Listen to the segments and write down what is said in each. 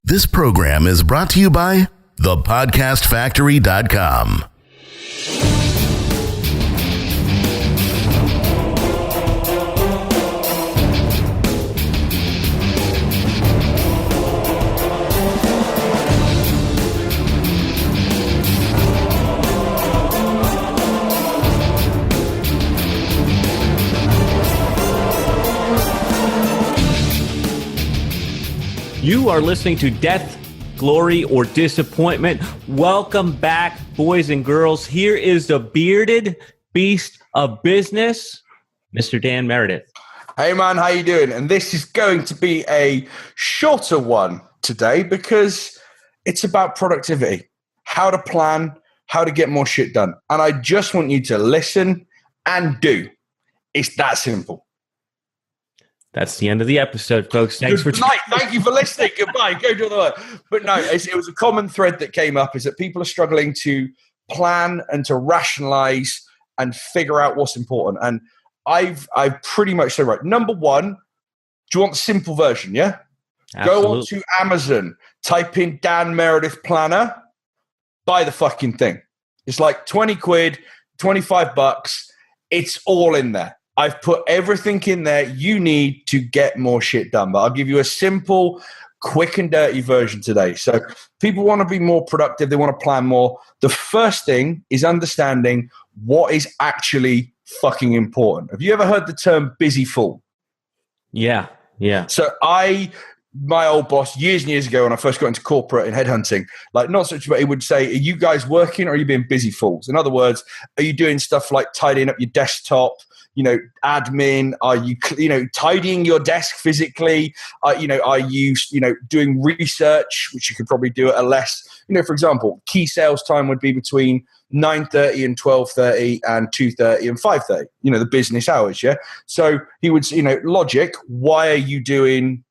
This program is brought to you by thepodcastfactory.com. You are listening to Death, Glory, or Disappointment. Welcome back, boys and girls. Here is the bearded beast of business, Mr. Dan Meredith. Hey, man, how you doing? And this is going to be a shorter one today because it's about productivity, how to plan, how to get more shit done. And I just want you to listen and do. It's that simple. That's the end of the episode, folks. Thanks for Thank you for listening. Goodbye. Go do the work. But no, it was a common thread that came up is that people are struggling to plan and to rationalize and figure out what's important. And I've pretty much said, right, number one, do you want the simple version? Yeah. Absolutely. Go on to Amazon, type in Dan Meredith Planner, buy the fucking thing. It's like 20 quid, 25 bucks. It's all in there. I've put everything in there you need to get more shit done. But I'll give you a simple, quick and dirty version today. So people want to be more productive. They want to plan more. The first thing is understanding what is actually fucking important. Have you ever heard the term busy fool? Yeah. So my old boss years and years ago when I first got into corporate and headhunting, like not such, but he would say, are you guys working or are you being busy fools? In other words, are you doing stuff like tidying up your desktop, admin? Are you, tidying your desk physically? Are you, doing research, which you could probably do at a less, for example, key sales time would be between 9:30 and 12:30 and 2:30 and 5:30, the business hours. Yeah. So he would, logic, why are you doing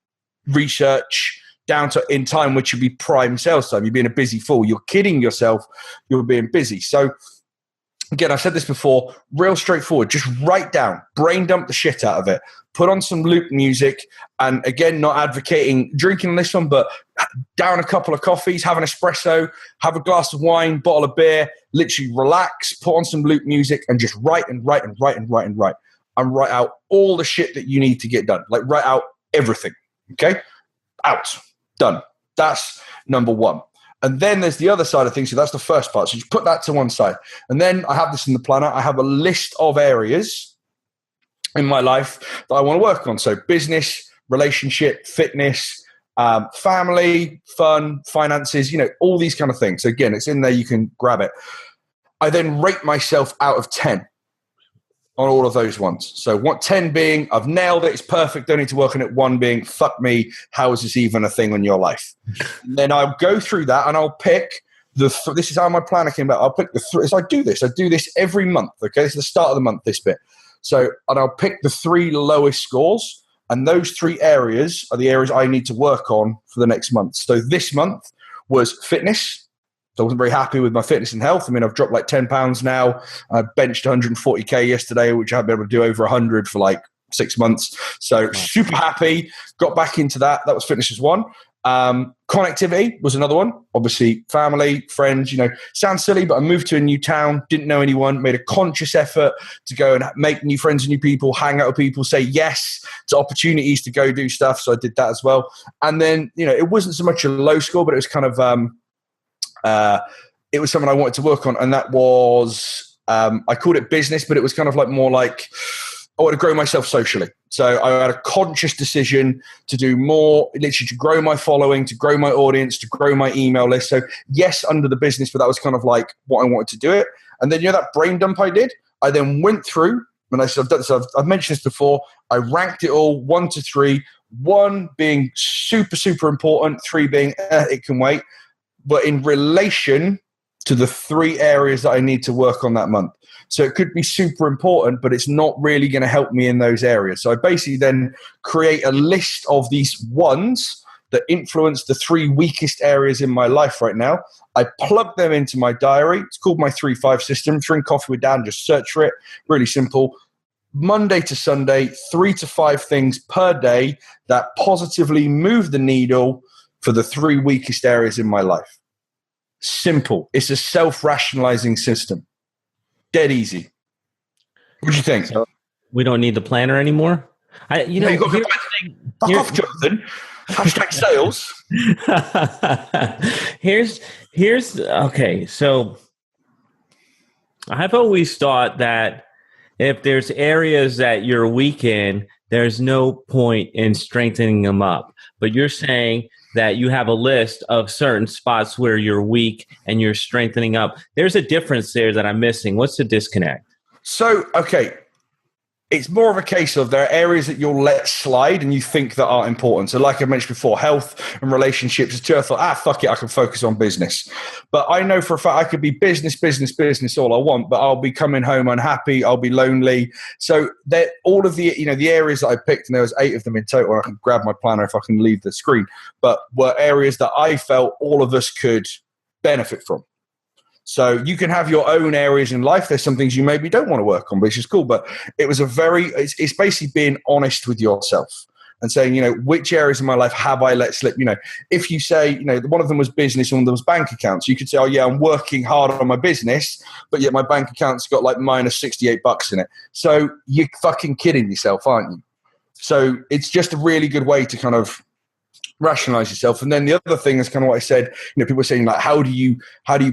research down to in time which would be prime sales time? You're being a busy fool. You're kidding yourself. You're being busy. So again, I said this before, real straightforward. Just write down, brain dump the shit out of it. Put on some loop music. And again, not advocating drinking on this one, but down a couple of coffees, have an espresso, have a glass of wine, bottle of beer, literally relax, put on some loop music and just write and write and write and write and write. And write out all the shit that you need to get done. Like write out everything. Okay? Out. Done. That's number one. And then there's the other side of things. So that's the first part. So you put that to one side. And then I have this in the planner. I have a list of areas in my life that I want to work on. So business, relationship, fitness, family, fun, finances, all these kind of things. So again, it's in there. You can grab it. I then rate myself out of 10 on all of those ones. So 10 being, I've nailed it, it's perfect, don't need to work on it. 1 being, fuck me, how is this even a thing on your life? And then I'll go through that and I'll pick this is how my planner came about. I'll pick so I do this every month, okay? It's the start of the month, this bit. So, and I'll pick the 3 lowest scores, and those 3 areas are the areas I need to work on for the next month. So this month was fitness. So I wasn't very happy with my fitness and health. I mean, I've dropped like 10 pounds now. I benched 140K yesterday, which I haven't been able to do over 100 for like 6 months. So super happy. Got back into that. That was fitness as one. Connectivity was another one. Obviously, family, friends, sounds silly, but I moved to a new town, didn't know anyone, made a conscious effort to go and make new friends and new people, hang out with people, say yes to opportunities to go do stuff. So I did that as well. And then, it wasn't so much a low score, but it was kind of, it was something I wanted to work on, and that was I called it business, but it was kind of like more like I want to grow myself socially. So I had a conscious decision to do more, literally to grow my following, to grow my audience, to grow my email list. So yes, under the business, but that was kind of like what I wanted to do it. And then that brain dump I did, I then went through, and I've mentioned this before, I ranked it all 1 to 3, 1 being super, super important, 3 being it can wait. But in relation to the 3 areas that I need to work on that month. So it could be super important, but it's not really going to help me in those areas. So I basically then create a list of these ones that influence the 3 weakest areas in my life right now. I plug them into my diary. It's called my 3-5 system. Drink Coffee with Dan, just search for it. Really simple. Monday to Sunday, 3 to 5 things per day that positively move the needle for the 3 weakest areas in my life. Simple. It's a self-rationalizing system. Dead easy. What do you think? So we don't need the planner anymore? Fuck off, Jonathan. Hashtag sales. Here's okay. So I've always thought that if there's areas that you're weak in, there's no point in strengthening them up. But you're saying that you have a list of certain spots where you're weak and you're strengthening up. There's a difference there that I'm missing. What's the disconnect? So, okay, it's more of a case of there are areas that you'll let slide and you think that aren't important. So like I mentioned before, health and relationships, I thought, fuck it, I can focus on business. But I know for a fact I could be business all I want, but I'll be coming home unhappy, I'll be lonely. So that all of the, the areas that I picked, and there was 8 of them in total, I can grab my planner if I can leave the screen, but were areas that I felt all of us could benefit from. So you can have your own areas in life. There's some things you maybe don't want to work on, which is cool. But it was it's basically being honest with yourself and saying, which areas of my life have I let slip? If you say, one of them was business and one of them was bank accounts, you could say, oh yeah, I'm working hard on my business, but yet my bank account's got like minus $68 in it. So you're fucking kidding yourself, aren't you? So it's just a really good way to kind of rationalize yourself. And then the other thing is kind of what I said, people are saying like, how do you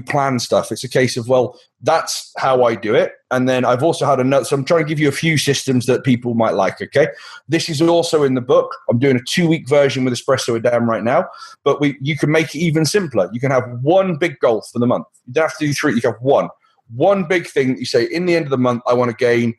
plan stuff? It's a case of, well, that's how I do it. And then I've also had so I'm trying to give you a few systems that people might like. Okay. This is also in the book. I'm doing a 2-week version with Espresso a Dam right now, but you can make it even simpler. You can have one big goal for the month. You don't have to do 3. You can have one big thing that you say in the end of the month, I want to gain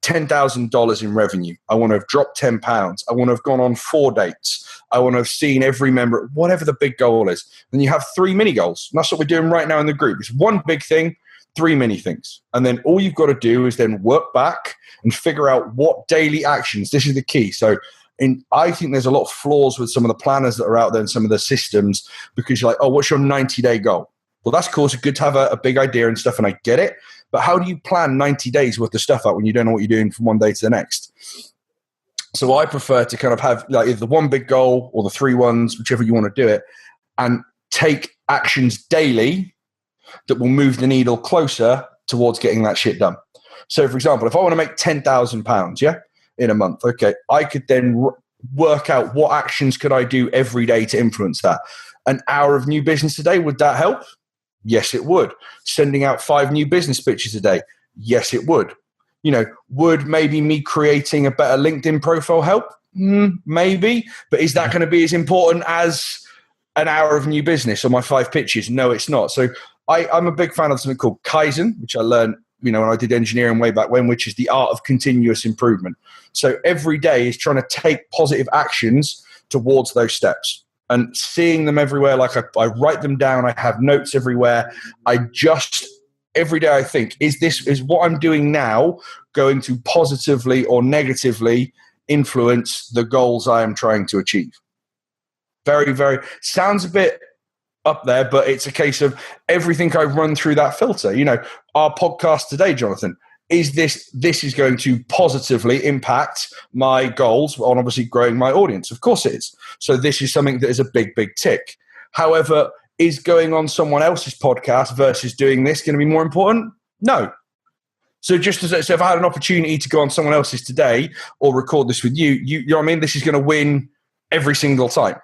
$10,000 in revenue. I want to have dropped 10 pounds. I want to have gone on 4 dates. I want to have seen every member, whatever the big goal is. Then you have 3 mini goals. And that's what we're doing right now in the group. It's one big thing, 3 mini things. And then all you've got to do is then work back and figure out what daily actions. This is the key. So I think there's a lot of flaws with some of the planners that are out there and some of the systems, because you're like, oh, what's your 90-day goal? Well, that's cool. It's good to have a big idea and stuff, and I get it. But how do you plan 90 days worth of stuff out when you don't know what you're doing from one day to the next? So I prefer to kind of have like either the one big goal or the 3 ones, whichever you want to do it, and take actions daily that will move the needle closer towards getting that shit done. So, for example, if I want to make £10,000, in a month, okay, I could then work out what actions could I do every day to influence that. An hour of new business a day, would that help? Yes, it would. Sending out 5 new business pitches a day. Yes, it would. Would maybe me creating a better LinkedIn profile help? Maybe. But is that going to be as important as an hour of new business or my 5 pitches? No, it's not. So I'm a big fan of something called Kaizen, which I learned, when I did engineering way back when, which is the art of continuous improvement. So every day is trying to take positive actions towards those steps. And seeing them everywhere, like I write them down, I have notes everywhere. Every day I think, is what I'm doing now going to positively or negatively influence the goals I am trying to achieve? Very, very, sounds a bit up there, but it's a case of everything I run through that filter. Our podcast today, Jonathan, this is going to positively impact my goals on obviously growing my audience. Of course it is. So this is something that is a big, big tick. However, is going on someone else's podcast versus doing this going to be more important? No. So so if I had an opportunity to go on someone else's today or record this with you know what I mean? This is going to win every single time.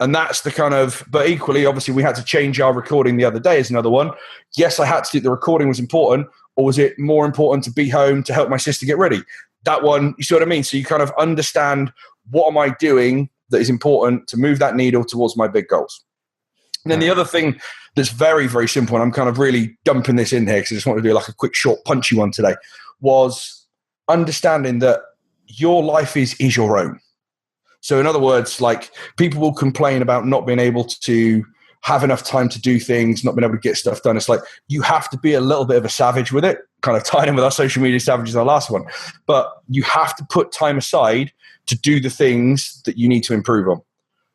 And that's the kind of, but equally, obviously we had to change our recording the other day is another one. Yes, I had to do, the recording was important, or was it more important to be home to help my sister get ready? That one, you see what I mean? So you kind of understand, what am I doing that is important to move that needle towards my big goals? And then the other thing that's very, very simple, and I'm kind of really dumping this in here because I just want to do like a quick, short, punchy one today, was understanding that your life is your own. So in other words, like, people will complain about not being able to have enough time to do things, not being able to get stuff done. It's like, you have to be a little bit of a savage with it, kind of tied in with our social media savages, our last one. But you have to put time aside to do the things that you need to improve on.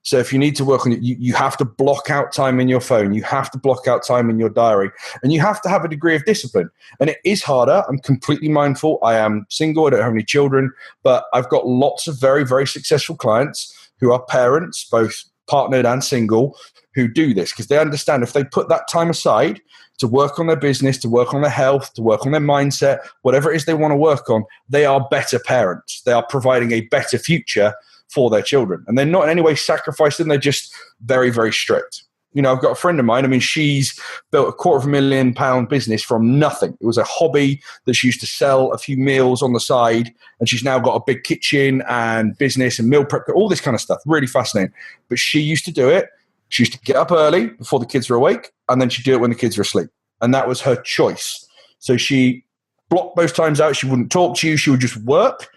So if you need to work on it, you have to block out time in your phone. You have to block out time in your diary. And you have to have a degree of discipline. And it is harder. I'm completely mindful. I am single. I don't have any children. But I've got lots of very, very successful clients who are parents, both partnered and single, who do this because they understand if they put that time aside to work on their business, to work on their health, to work on their mindset, whatever it is they want to work on, they are better parents. They are providing a better future for their children. And they're not in any way sacrificing. They're just very, very strict. You know, I've got a friend of mine. I mean, she's built a £250,000 business from nothing. It was a hobby that she used to sell a few meals on the side. And she's now got a big kitchen and business and meal prep, all this kind of stuff. Really fascinating. But she used to do it. She used to get up early before the kids were awake, and then she'd do it when the kids were asleep. And that was her choice. So she blocked those times out. She wouldn't talk to you. She would just work.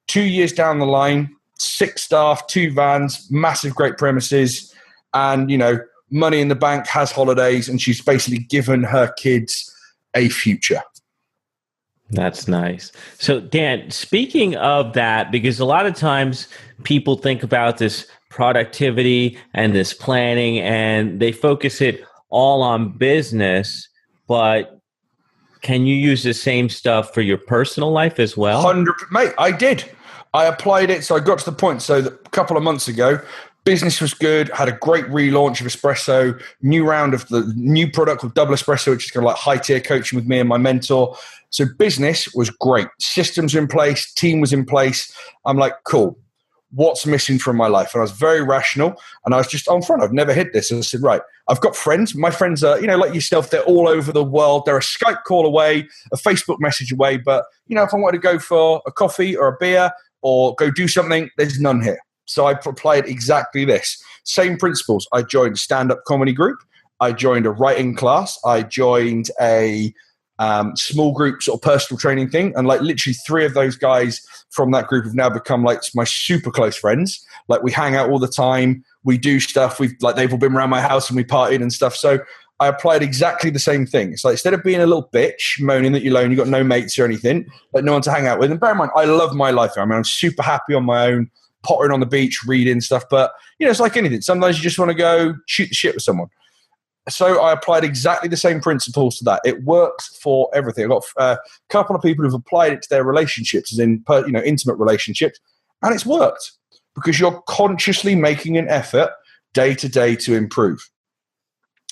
2 years down the line, 6 staff, 2 vans, massive, great premises, and, you know, money in the bank, has holidays, and she's basically given her kids a future. That's nice. So, Dan, speaking of that, because a lot of times people think about this productivity and this planning and they focus it all on business, but can you use the same stuff for your personal life as well? 100%, mate, I did. I applied it. So I got to the point. So that a couple of months ago, business was good, had a great relaunch of espresso, new round of the new product with double espresso, which is kind of like high tier coaching with me and my mentor. So business was great. Systems were in place, team was in place. I'm like, cool. What's missing from my life? And I was very rational and I was just on front. I've never hit this. And I said, right, I've got friends. My friends are, you know, like yourself, they're all over the world. They're a Skype call away, a Facebook message away. But, you know, if I wanted to go for a coffee or a beer or go do something, there's none here. So I applied exactly this. Same principles. I joined a stand-up comedy group. I joined a writing class. I joined a small group sort of personal training thing. And like literally 3 of those guys from that group have now become like my super close friends. Like we hang out all the time. We do stuff. They've all been around my house and we partied and stuff. So I applied exactly the same thing. It's like instead of being a little bitch moaning that you're alone, you've got no mates or anything, like no one to hang out with. And bear in mind, I love my life. I mean, I'm super happy on my own, pottering on the beach, reading stuff. But, you know, it's like anything. Sometimes you just want to go shoot the shit with someone. So I applied exactly the same principles to that. It works for everything. I've got a couple of people who've applied it to their relationships, as in, you know, intimate relationships, and it's worked because you're consciously making an effort day to day to improve.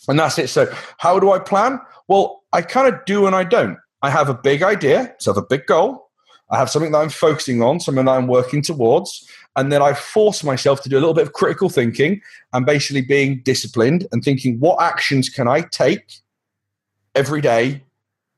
And that's it. So how do I plan? Well, I kind of do and I don't. I have a big idea, so I have a big goal. I have something that I'm focusing on, something that I'm working towards. And then I force myself to do a little bit of critical thinking and basically being disciplined and thinking, what actions can I take every day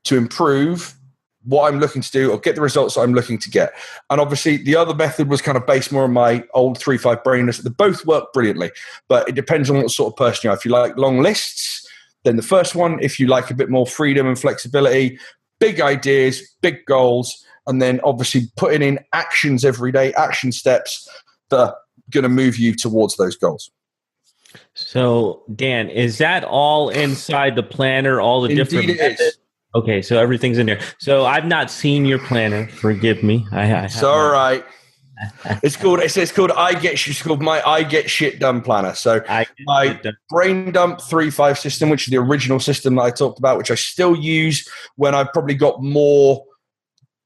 to improve what I'm looking to do or get the results that I'm looking to get? And obviously the other method was kind of based more on my old 3-5 brainless. They both work brilliantly, but it depends on what sort of person you are. If you like long lists, then the first one. If you like a bit more freedom and flexibility, big ideas, big goals, and then obviously putting in actions every day, action steps that are going to move you towards those goals. So, Dan, is that all inside the planner, all the Indeed different it methods? is. Okay, so everything's in there. So I've not seen your planner. Forgive me. It's all right. It's called I Get Shit Done Planner. So my brain dump 3-5 system, which is the original system that I talked about, which I still use when I've probably got more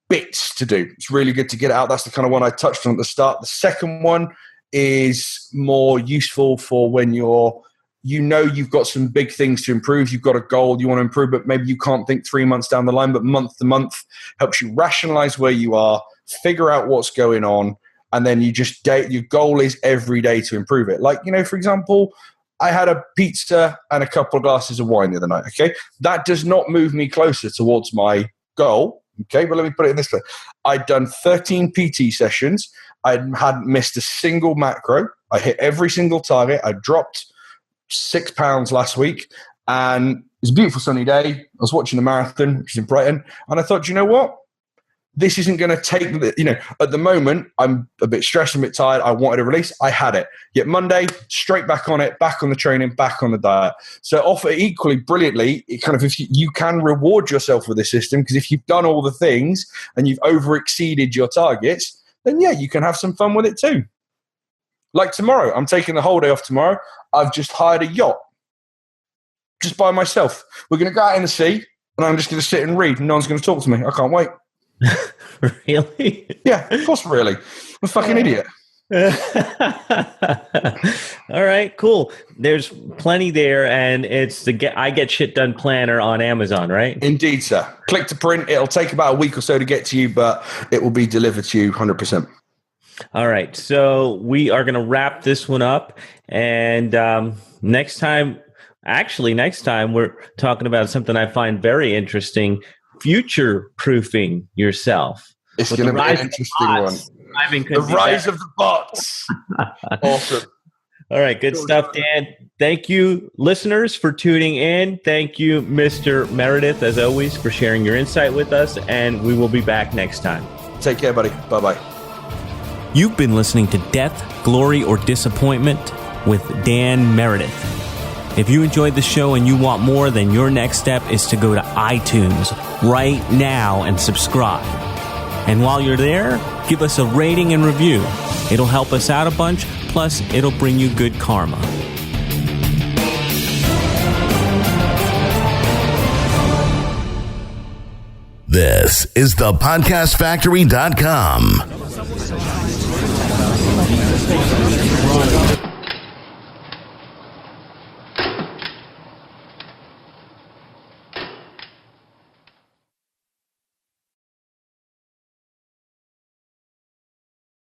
bits to do. It's really good to get it out. That's the kind of one I touched on at the start. The second one is more useful for when you've got some big things to improve. You've got a goal you want to improve, but maybe you can't think 3 months down the line, but month to month helps you rationalize where you are, figure out what's going on, and then your goal is every day to improve it. Like, you know, for example, I had a pizza and a couple of glasses of wine the other night. Okay. That does not move me closer towards my goal. Okay. But let me put it in this way. I'd done 13 PT sessions. I hadn't missed a single macro. I hit every single target. I dropped 6 pounds last week, and it was a beautiful sunny day. I was watching the marathon, which is in Brighton, and I thought, you know what? This isn't going to take, at the moment, I'm a bit stressed, I'm a bit tired. I wanted a release. I had it. Yet Monday, straight back on it, back on the training, back on the diet. So offer equally brilliantly, if you can reward yourself with this system, because if you've done all the things and you've over exceeded your targets, then yeah, you can have some fun with it too. Like tomorrow, I'm taking the whole day off tomorrow. I've just hired a yacht just by myself. We're going to go out in the sea, and I'm just going to sit and read, and no one's going to talk to me. I can't wait. Really? Yeah, of course, really. I'm a fucking idiot. All right, cool. There's plenty there, and it's the I Get Shit Done planner on Amazon, right? Indeed, sir. Click to print. It'll take about a week or so to get to you, but it will be delivered to you 100%. All right, so we are going to wrap this one up, and next time we're talking about something I find very interesting: future-proofing yourself. It's going to be an interesting one. The rise of the bots. Awesome. All right, good stuff, Dan. Thank you, listeners, for tuning in. Thank you, Mr. Meredith, as always, for sharing your insight with us, and we will be back next time. Take care, buddy. Bye-bye. You've been listening to Death, Glory, or Disappointment with Dan Meredith. If you enjoyed the show and you want more, then your next step is to go to iTunes right now and subscribe. And while you're there, give us a rating and review. It'll help us out a bunch, plus it'll bring you good karma. This is thepodcastfactory.com.